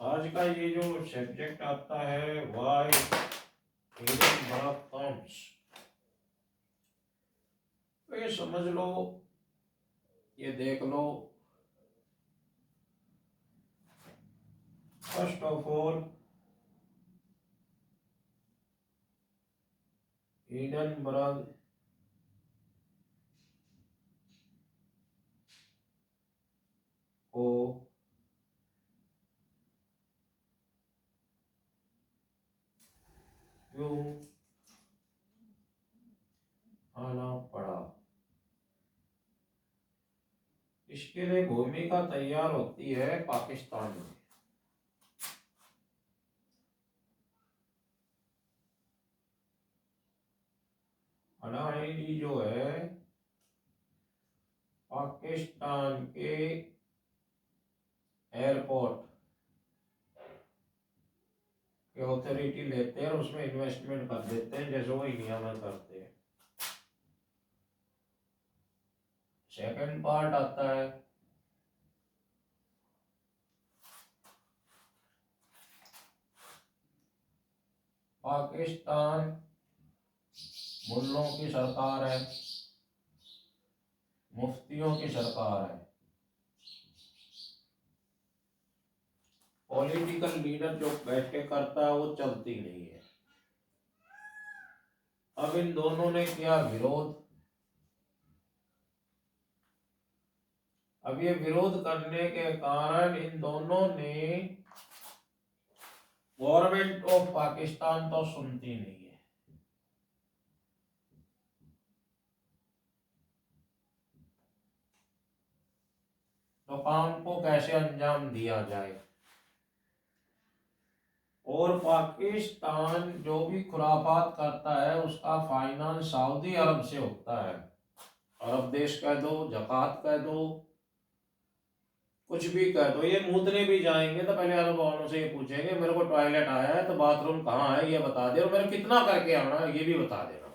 आज का ये जो सब्जेक्ट आता है वाई हिडनबर्ग टर्म्स, तो ये समझ लो, ये देख लो। फर्स्ट ऑफ ऑल हिडनबर्ग को क्यों आना पड़ा, इसके लिए भूमिका तैयार होती है पाकिस्तान में। अडानी जी जो है पाकिस्तान के एयरपोर्ट की अथॉरिटी लेते हैं और उसमें इन्वेस्टमेंट कर देते हैं, जैसे वो इंडिया में करते हैं। सेकंड पार्ट आता है पाकिस्तान मुल्लों की सरकार है, मुफ्तियों की सरकार है। पॉलिटिकल लीडर जो बैठ के करता है वो चलती नहीं है। अब इन दोनों ने किया विरोध। अब ये विरोध करने के कारण इन दोनों ने गवर्नमेंट ऑफ पाकिस्तान तो सुनती नहीं है। तो काम को कैसे अंजाम दिया जाए, और पाकिस्तान जो भी खुराफात करता है उसका फाइनेंस सऊदी अरब से होता है। अरब देश कह दो, जकात कह दो, कुछ भी कह दो। ये मूतने भी जाएंगे तो पहले अरब वालों से ये पूछेंगे मेरे को टॉयलेट आया है तो बाथरूम कहाँ है ये बता दे, और मेरे कितना करके आना है ये भी बता देना।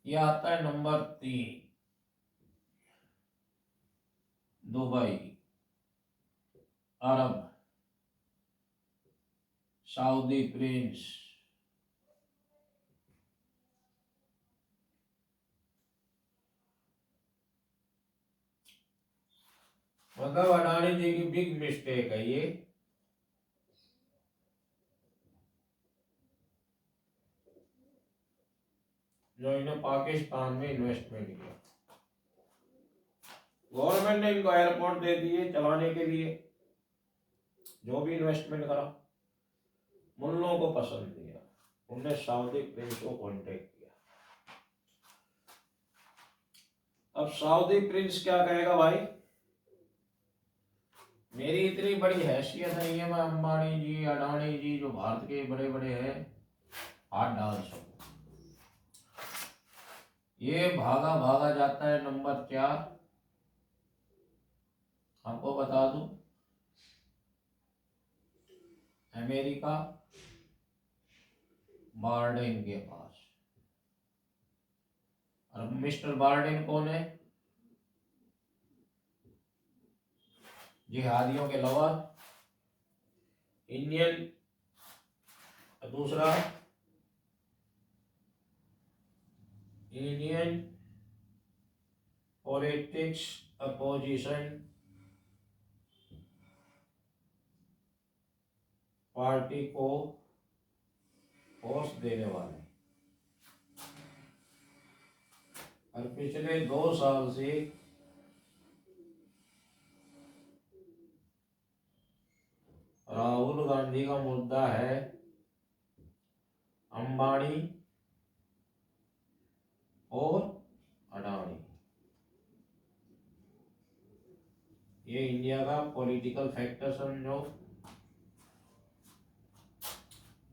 ये आता है नंबर 3, दुबई, अरब, सऊदी प्रिंस। मतलब अडानी जी की बिग मिस्टेक है ये। जो इन्हें पाकिस्तान में इन्वेस्टमेंट किया, गवर्नमेंट ने इनको एयरपोर्ट दे दिए चलाने के लिए, जो भी इन्वेस्टमेंट करा मुल्लों को पसंद नहीं आया, उन्होंने सऊदी प्रिंस को कांटेक्ट किया। अब सऊदी प्रिंस क्या कहेगा, भाई मेरी इतनी बड़ी हैसियत नहीं है, मैं अंबानी जी अडानी जी जो भारत के बड़े बड़े हैं हाथ डाल सकूं। ये भागा भागा जाता है नंबर 4। आपको बता दूं, अमेरिका बार्डेन के पास। और मिस्टर बार्डेन कौन है? जिहादियों के लवर, इंडियन, दूसरा इंडियन पॉलिटिक्स अपोजिशन पार्टी को पोस्ट देने वाले। और पिछले 2 साल से राहुल गांधी का मुद्दा है अंबानी और अडानी। ये इंडिया का पॉलिटिकल फैक्टर समझो,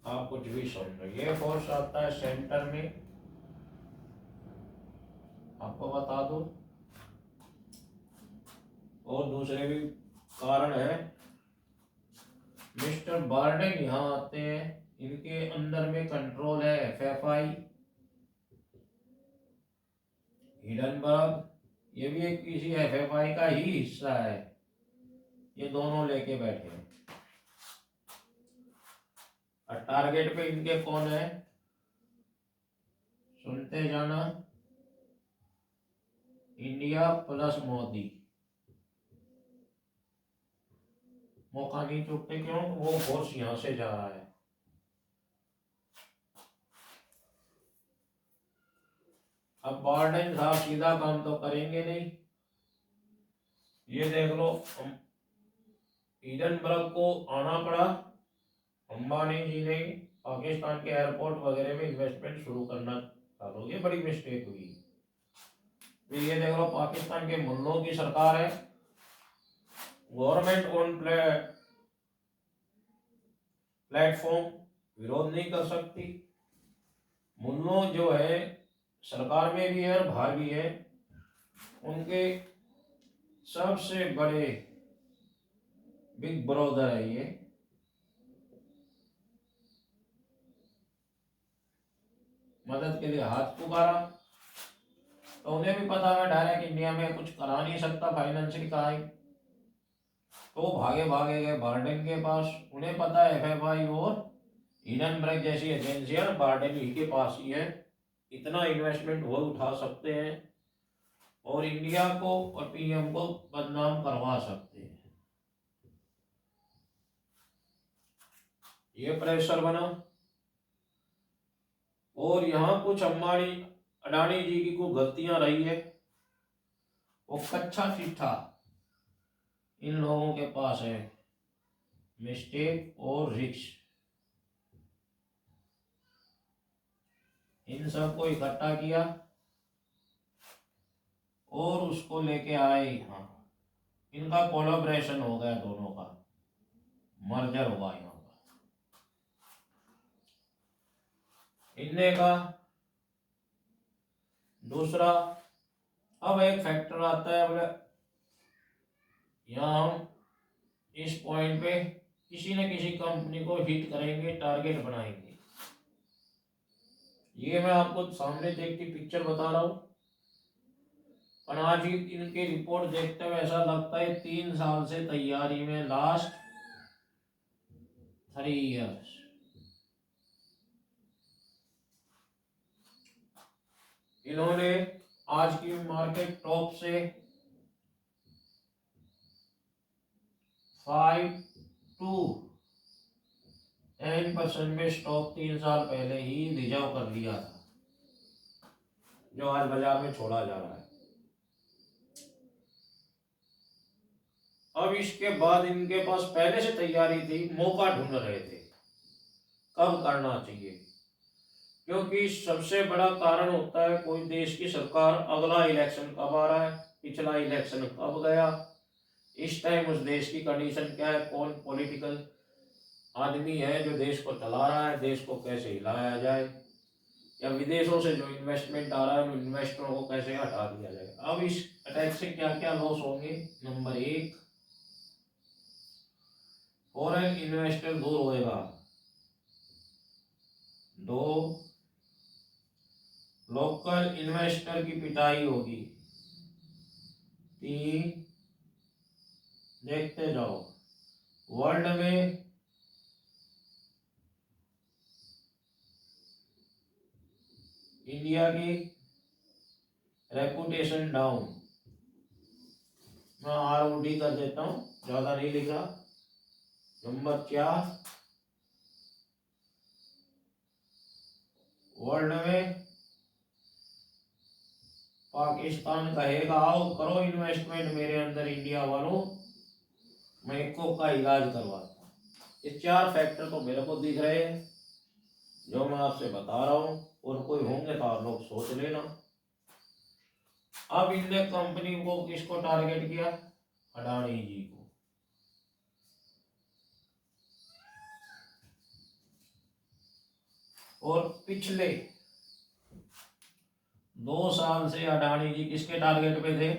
आप कुछ भी समझो। ये फोर्स आता है सेंटर में, आपको बता दो, और दूसरे भी कारण है। मिस्टर बार्डेन यहाँ आते हैं, इनके अंदर में कंट्रोल है एफएफआई, हिडनबर्ग, ये भी एक किसी एफएफआई का ही हिस्सा है। ये दोनों लेके बैठे हैं। और टारगेट पे इनके कौन है, सुनते जाना, इंडिया प्लस मोदी। मौका नहीं चूकते, क्यों? वो फोर्स यहां से जा रहा है। अब बाइडेन साहब सीधा काम तो करेंगे नहीं। ये देख लो, ईडनबर्ग को आना पड़ा, अंबानी जी ने पाकिस्तान के एयरपोर्ट वगैरह में इन्वेस्टमेंट शुरू करना चालू, ये बड़ी मिस्टेक हुई। फिर ये देख लो, पाकिस्तान के मुल्लों की सरकार है, गवर्नमेंट ऑन प्लेटफॉर्म विरोध नहीं कर सकती। मुल्लों जो है सरकार में भी है और बाहर भी है, उनके सबसे बड़े बिग ब्रदर है ये। मदद के लिए हाथ पुकारा, तो उन्हें भी पता है डायरेक्ट इंडिया में कुछ करा नहीं सकता फाइनेंशियल क्राइम, तो भागे भागे गए बार्डेन के पास। उन्हें पता है FFI और हिडनबर्ग जैसी एजेंसियां बार्डेन ही के पास ही है, इतना इन्वेस्टमेंट वो उठा सकते हैं और इंडिया को और PM को बदनाम करवा सकते हैं। ये प्रेशर बना। और यहाँ कुछ अंबानी अडानी जी की कुछ गलतियां रही है, वो कच्चा चिट्ठा इन लोगों के पास है, मिस्टेक और रिस्क, इन सबको इकट्ठा किया और उसको लेके आए यहाँ। इनका कोलैबोरेशन हो गया, दोनों का मर्जर हुआ यहाँ पर। इनने का दूसरा, अब एक फैक्टर आता है, बोले यहाँ हम इस पॉइंट पे किसी न किसी कंपनी को हिट करेंगे, टारगेट बनाएंगे। ये मैं आपको सामने देखती पिक्चर बता रहा हूँ, और आज ही इनके रिपोर्ट देखते हुए ऐसा लगता है 3 साल से तैयारी में, लास्ट 3 years। इन्होंने आज की मार्केट टॉप से 5 to 10% में स्टॉक 3 साल पहले ही रिजर्व कर लिया था, जो आज बाजार में छोड़ा जा रहा है। अब इसके बाद इनके पास पहले से तैयारी थी, मौका ढूंढ रहे थे कब करना चाहिए, क्योंकि सबसे बड़ा कारण होता है कोई देश की सरकार, अगला इलेक्शन कब आ रहा है, पिछला इलेक्शन कब गया, इस टाइम उस देश की कंडीशन क्या है, कौन पॉलिटिकल आदमी है जो देश को चला रहा है, देश को कैसे हिलाया जाए, या विदेशों से जो इन्वेस्टमेंट आ रहा है उन इन्वेस्टरों को कैसे हटा दिया जाए। अब इस अटैक से क्या क्या लॉस होंगे, नंबर 1, फॉरेन इन्वेस्टर दूर होएगा, 2, लोकल इन्वेस्टर की पिटाई होगी, 3, देखते जाओ, वर्ल्ड में इंडिया की रेपुटेशन डाउन। मैं ROD कर देता हूं, ज्यादा नहीं लिख रहा। नंबर 4, वर्ल्ड में पाकिस्तान कहेगा आओ करो इन्वेस्टमेंट मेरे अंदर इंडिया वालों, मैं इको का इलाज करवाता हूँ। ये 4 फैक्टर तो मेरे को दिख रहे हैं जो मैं आपसे बता रहा हूँ, और कोई होंगे तो आप लोग सोच लेना। अब इनने कंपनी को किसको टारगेट किया, अडानी जी को। और पिछले 2 साल से अडानी जी किसके टारगेट पे थे,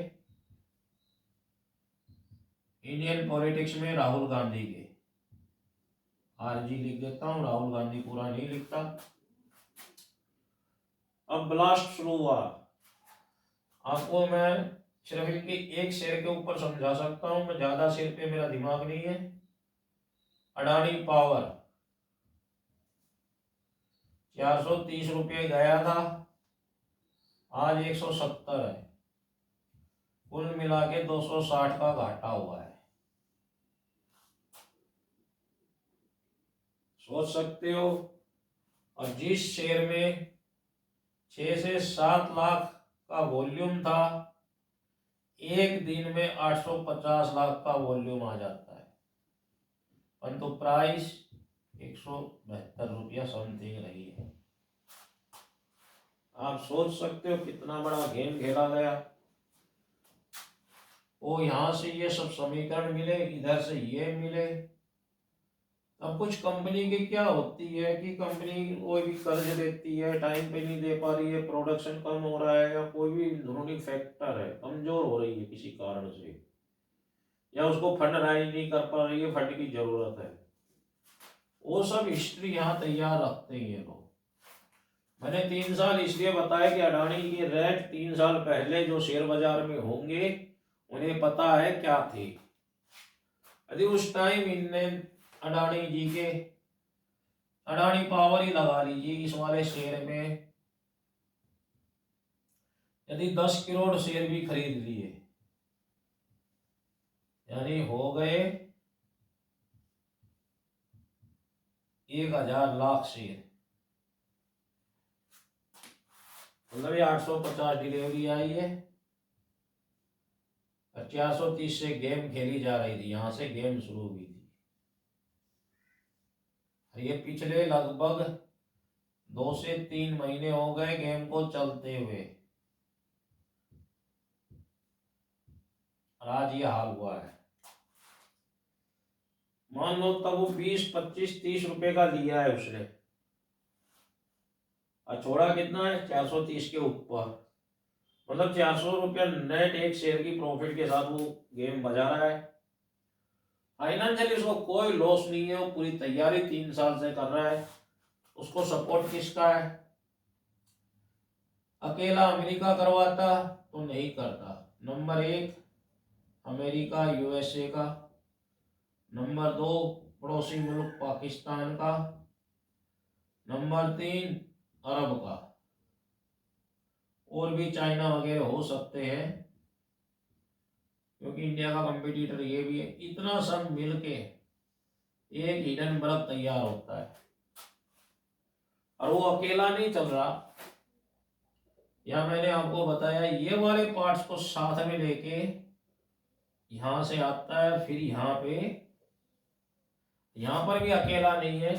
इंडियन पॉलिटिक्स में राहुल गांधी के। RG लिख देता हूं, राहुल गांधी पूरा नहीं लिखता। अब ब्लास्ट शुरू हुआ, आपको मैं सिर्फ इनके एक शेयर के ऊपर समझा सकता हूं मैं, ज्यादा शेयर पे मेरा दिमाग नहीं है। अडानी पावर 430 रुपये गया था, आज 170 है, कुल मिला के 260 का घाटा हुआ है। सोच सकते हो। और जिस शेयर में 6 से 7 लाख का वॉल्यूम था, एक दिन में 850 लाख का वॉल्यूम आ जाता है, परंतु प्राइस 172 रुपया समथिंग रही है। आप सोच सकते हो कितना बड़ा गेम खेला गया। वो यहाँ से ये सब समीकरण मिले, इधर से ये मिले। अब कुछ कंपनी की क्या होती है कि कंपनी कोई भी कर्ज देती है, टाइम पे नहीं दे पा रही है, प्रोडक्शन कम हो रहा है, या कोई भी अंदरूनी फैक्टर है, कमजोर हो रही है किसी कारण से, या उसको फंड राइज नहीं कर पा रही है, फंड की जरूरत है, वो सब हिस्ट्री यहाँ तैयार रखते हैं ये लोग। मैंने 3 साल इसलिए बताया कि अडानी की रेट 3 साल पहले जो शेयर बाजार में होंगे उन्हें पता है क्या थे। यदि उस टाइम इनने अडानी जी के अडानी पावर ही लगा लीजिए इस वाले शेयर में, यदि 10 करोड़ शेयर भी खरीद लिए, यानी हो गए 1000 लाख शेयर, मतलब ये 850 डिलीवरी आई है और 430 से गेम खेली जा रही थी, यहां से गेम शुरू हुई थी। ये पिछले लगभग 2 से 3 महीने हो गए गेम को चलते हुए, और आज ये हाल हुआ है। मान लो तब वो 20, 25, 30 रुपए का लिया है उसने, और छोड़ा कितना है 430 के ऊपर, मतलब 400 रुपया नेट एक शेयर की प्रॉफिट के साथ वो गेम बजा रहा है। फाइनेंशियली उसको कोई लॉस नहीं है, वो पूरी तैयारी 3 साल से कर रहा है। उसको सपोर्ट किसका है? अकेला अमेरिका करवाता तो नहीं करता। नंबर 1 अमेरिका यूएसए का, नंबर 2 पड़ोसी मुल्क पाकिस्तान का, नंबर 3 अरब का, और भी चाइना वगैरह हो सकते हैं क्योंकि इंडिया का कंपटीटर ये भी है। इतना सब मिलके एक हिडनबर्ग तैयार होता है, और वो अकेला नहीं चल रहा। या मैंने आपको बताया ये वाले पार्ट्स को साथ में लेके यहां से आता है, फिर यहाँ पे, यहाँ पर भी अकेला नहीं है।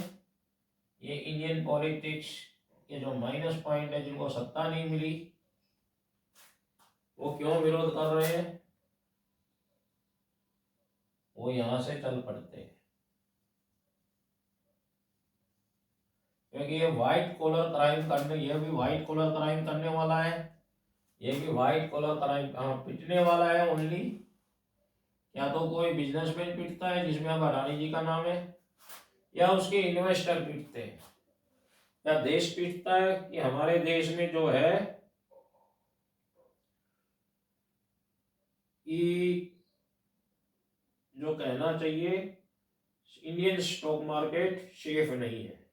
ये इंडियन पॉलिटिक्स के जो माइनस पॉइंट है, जिनको सत्ता नहीं मिली, वो क्यों विरोध कर रहे हैं, वो यहां से चल पड़ते हैं। क्योंकि ये व्हाइट कॉलर क्राइम करने, ये भी व्हाइट कॉलर क्राइम करने वाला है, ये भी व्हाइट कॉलर क्राइम पिटने वाला है ओनली। या तो कोई बिजनेसमैन पिटता है जिसमें अब अडानी जी का नाम है, या उसके इन्वेस्टर पिटते हैं, या देश पिटता है कि हमारे देश में जो है कि जो कहना चाहिए इंडियन स्टॉक मार्केट सेफ नहीं है।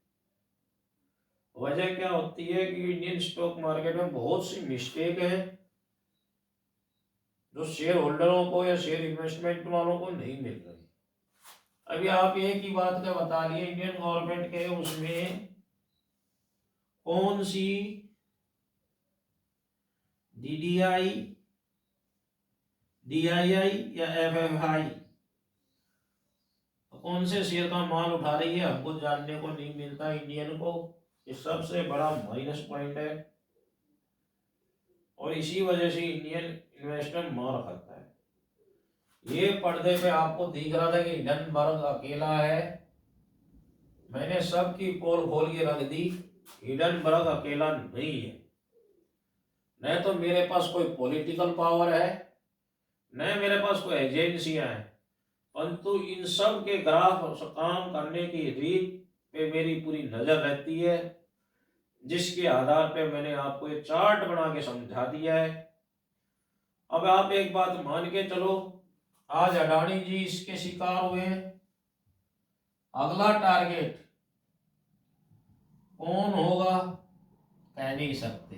वजह क्या होती है कि इंडियन स्टॉक मार्केट में बहुत सी मिस्टेक है जो शेयर होल्डरों को या शेयर इन्वेस्टमेंट वालों को नहीं मिल रही। अभी आप एक ही बात का बता रही है, इंडियन गवर्नमेंट के उसमें कौन सी डीडीआई, डीआईआई या एफएफआई कौन से शेयर का माल उठा रही है, हमको जानने को नहीं मिलता इंडियन को। ये सबसे बड़ा माइनस पॉइंट है, और इसी वजह से इंडियन इन्वेस्टर मार खाता है। ये पर्दे पे आपको दिख रहा था कि हिडनबर्ग अकेला है, मैंने सबकी पोल खोल के रख दी। हिडनबर्ग अकेला नहीं है, न तो मेरे पास कोई पॉलिटिकल पावर है, न मेरे पास कोई एजेंसियां हैं, परंतु इन सब के ग्राफ काम करने की रीत पे मेरी पूरी नजर रहती है, जिसके आधार पे मैंने आपको ये चार्ट बना के समझा दिया है। अब आप एक बात मान के चलो, आज अडानी जी इसके शिकार हुए, अगला टारगेट कौन होगा कह नहीं सकते,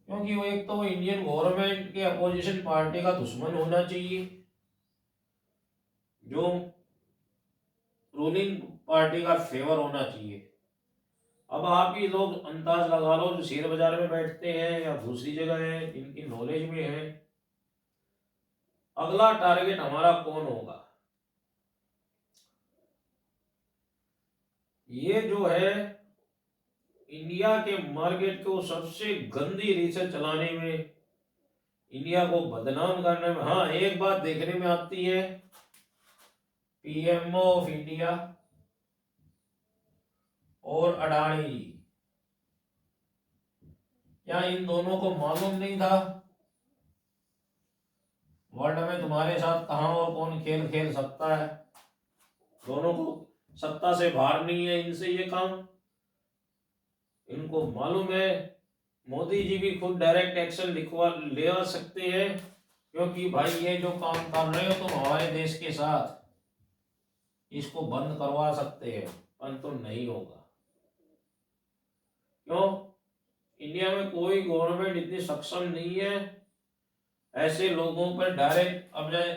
क्योंकि वो एक तो वो इंडियन गवर्नमेंट के अपोजिशन पार्टी का दुश्मन होना चाहिए, जो रूलिंग पार्टी का फेवर होना चाहिए। अब आप ही लोग अंदाज लगा लो, जो शेयर बाजार में बैठते हैं या दूसरी जगह है, इनकी नॉलेज में है, अगला टारगेट हमारा कौन होगा। ये जो है इंडिया के मार्केट को सबसे गंदी रीसें चलाने में, इंडिया को बदनाम करने में। हाँ, एक बात देखने में आती है, पीएमओ ऑफ इंडिया और अडानी जी, क्या इन दोनों को मालूम नहीं था वर्ल्ड में तुम्हारे साथ कहां और कौन खेल खेल सकता है? दोनों को सत्ता से बाहर नहीं है इनसे ये काम, इनको मालूम है। मोदी जी भी खुद डायरेक्ट एक्शन लिखवा ले आ सकते हैं, क्योंकि भाई ये जो काम कर रहे हो तुम हमारे देश के साथ, इसको बंद करवा सकते हैं, परंतु नहीं होगा। क्यों? इंडिया में कोई गवर्नमेंट इतनी सक्षम नहीं है ऐसे लोगों पर डायरेक्ट। अब जाए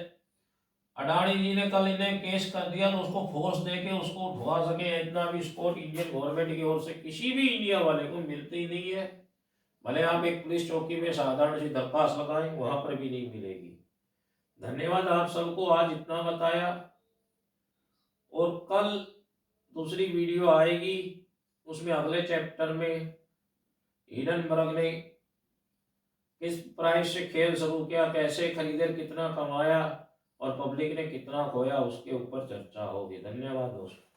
अडानी जी ने कल इन्हें केस कर दिया तो उसको फोर्स देके उसको उठवा सके, इतना भी सपोर्ट इंडियन गवर्नमेंट की ओर से किसी भी इंडिया वाले को मिलती ही नहीं है। भले आप एक पुलिस चौकी में साधारण सी दरखास्त लगाएं, वहां पर भी नहीं मिलेगी। धन्यवाद आप सबको, आज इतना बताया, और कल दूसरी वीडियो आएगी, उसमें अगले चैप्टर में हिडनबर्ग ने किस प्राइस से खेल शुरू किया, कैसे खरीदे, कितना कमाया और पब्लिक ने कितना खोया, उसके ऊपर चर्चा होगी। धन्यवाद दोस्तों।